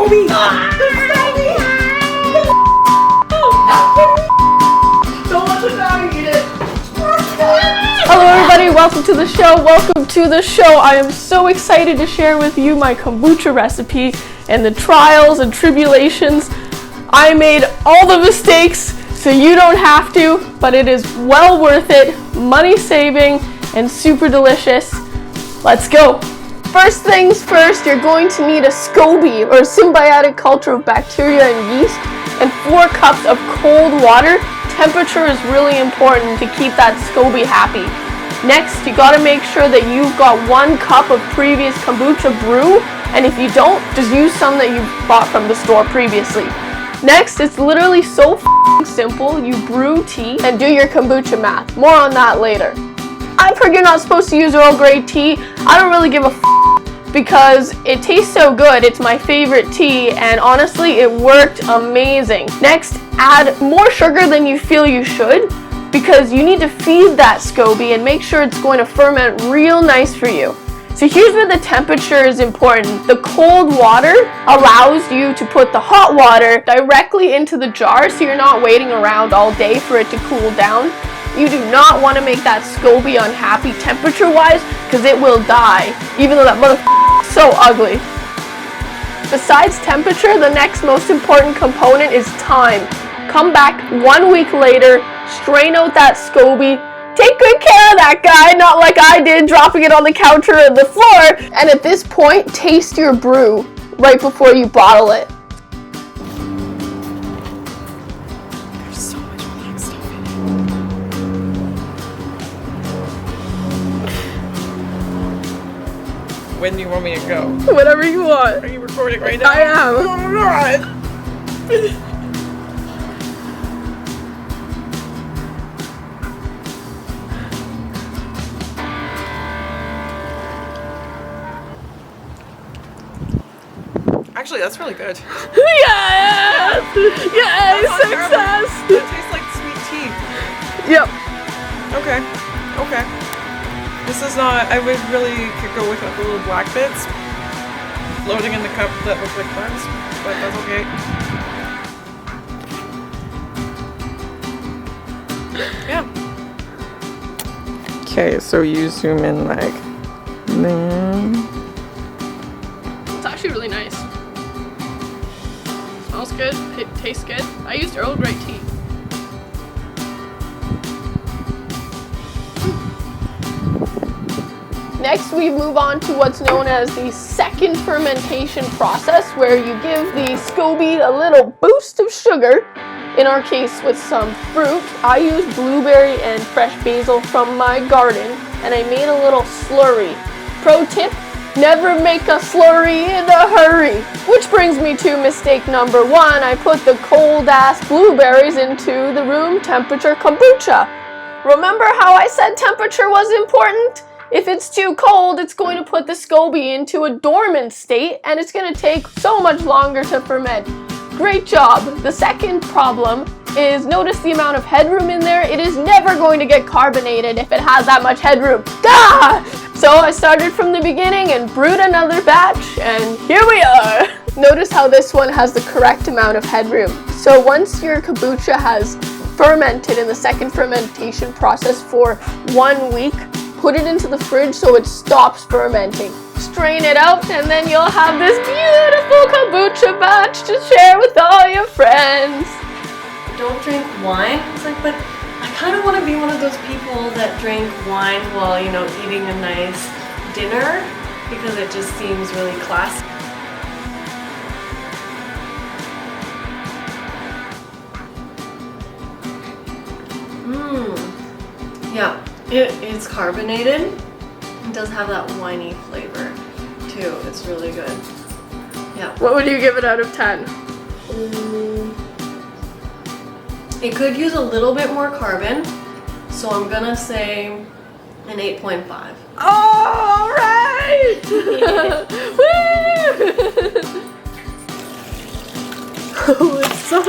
SCOBY! The SCOBY! Don't let the dog eat it! Hello everybody, welcome to the show. Welcome to the show. I am so excited to share with you my kombucha recipe and the trials and tribulations. I made all the mistakes so you don't have to, but it is well worth it, money saving, and super delicious. Let's go. First things first, you're going to need a SCOBY, or symbiotic culture of bacteria and yeast, and 4 cups of cold water. Temperature is really important to keep that SCOBY happy. Next, you gotta make sure that you've got 1 cup of previous kombucha brew, and if you don't, just use some that you bought from the store previously. Next, it's literally so simple. You brew tea and do your kombucha math. More on that later. I've heard you're not supposed to use Earl Grey tea. I don't really give a because it tastes so good. It's my favorite tea, and honestly, it worked amazing. Next, add more sugar than you feel you should because you need to feed that SCOBY and make sure it's going to ferment real nice for you. So here's where the temperature is important. The cold water allows you to put the hot water directly into the jar so you're not waiting around all day for it to cool down. You do not want to make that SCOBY unhappy temperature-wise because it will die, even though that motherfucker is so ugly. Besides temperature, the next most important component is time. Come back 1 week later, strain out that SCOBY, take good care of that guy, not like I did, dropping it on the counter or the floor, and at this point, taste your brew right before you bottle it. There's so much black stuff in it. When do you want me to go? Whatever you want. Are you recording right now? I am. Oh my god! Actually, that's really good. Yes! Yay, success! It tastes like sweet tea. Yep. Okay. Okay. This is not. I would really could go with the little black bits floating in the cup that look like buns, but that's okay. Yeah. Okay, so you zoom in like then. It's actually really nice. Smells good, it tastes good. I used Earl Grey tea. Next, we move on to what's known as the second fermentation process, where you give the SCOBY a little boost of sugar, in our case with some fruit. I used blueberry and fresh basil from my garden, and I made a little slurry. Pro tip, never make a slurry in a hurry. Which brings me to mistake number 1. I put the cold ass blueberries into the room temperature kombucha. Remember how I said temperature was important? If it's too cold, it's going to put the SCOBY into a dormant state, and it's going to take so much longer to ferment. Great job. The second problem is notice the amount of headroom in there. It is never going to get carbonated if it has that much headroom. Gah! So I started from the beginning and brewed another batch, and here we are. Notice how this one has the correct amount of headroom. So once your kombucha has fermented in the second fermentation process for 1 week, put it into the fridge so it stops fermenting. Strain it out, and then you'll have this beautiful kombucha batch to share with all your friends. Don't drink wine. It's like, but I kind of want to be one of those people that drink wine while, eating a nice dinner because it just seems really classy. Yeah, it's carbonated. It does have that winey flavor too. It's really good. Yeah. What would you give it out of 10? It could use a little bit more carbon, so I'm gonna say an 8.5. All right! Oh, it's so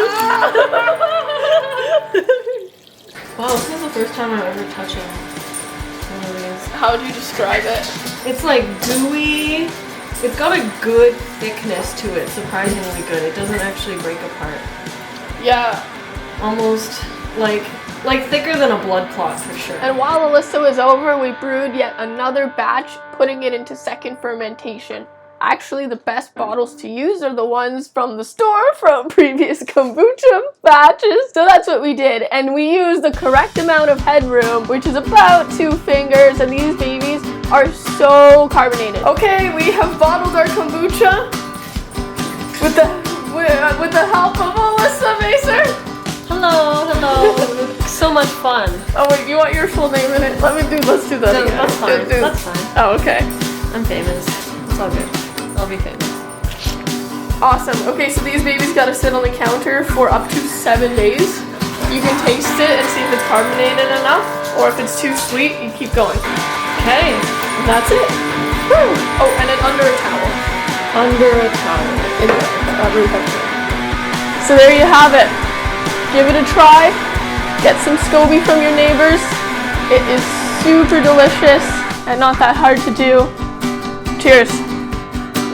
Wow, this is the first time I'm ever touching one of these. How would you describe it? It's like gooey, It's got a good thickness to it, surprisingly good. It doesn't actually break apart. Yeah. Almost like thicker than a blood clot for sure. And while Alyssa was over, we brewed yet another batch, putting it into second fermentation. Actually, the best bottles to use are the ones from the store from previous kombucha batches. So that's what we did. And we used the correct amount of headroom, which is about 2 fingers. And these babies are so carbonated. Okay, we have bottled our kombucha with the help of Alyssa Macer. Hello. So much fun. Oh wait, you want your full name in it? Let's do that No, again. that's fine. That's fine. Oh, okay. I'm famous. It's all good. I'll be famous. Awesome. Okay, so these babies gotta sit on the counter for up to 7 days. You can taste it and see if it's carbonated enough, or if it's too sweet, you keep going. Okay. And that's it. Woo! Oh, and then under a towel. Under a towel. In there. Room temperature. So there you have it. Give it a try. Get some SCOBY from your neighbors. It is super delicious and not that hard to do. Cheers.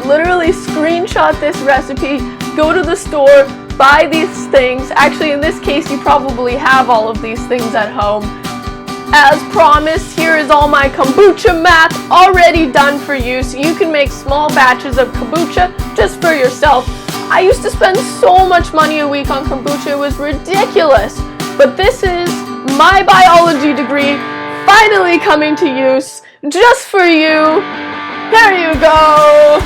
Literally screenshot this recipe, go to the store, buy these things. Actually, in this case, you probably have all of these things at home. As promised, here is all my kombucha math already done for you, so you can make small batches of kombucha just for yourself. I used to spend so much money a week on kombucha, it was ridiculous. But this is my biology degree finally coming to use just for you. There you go.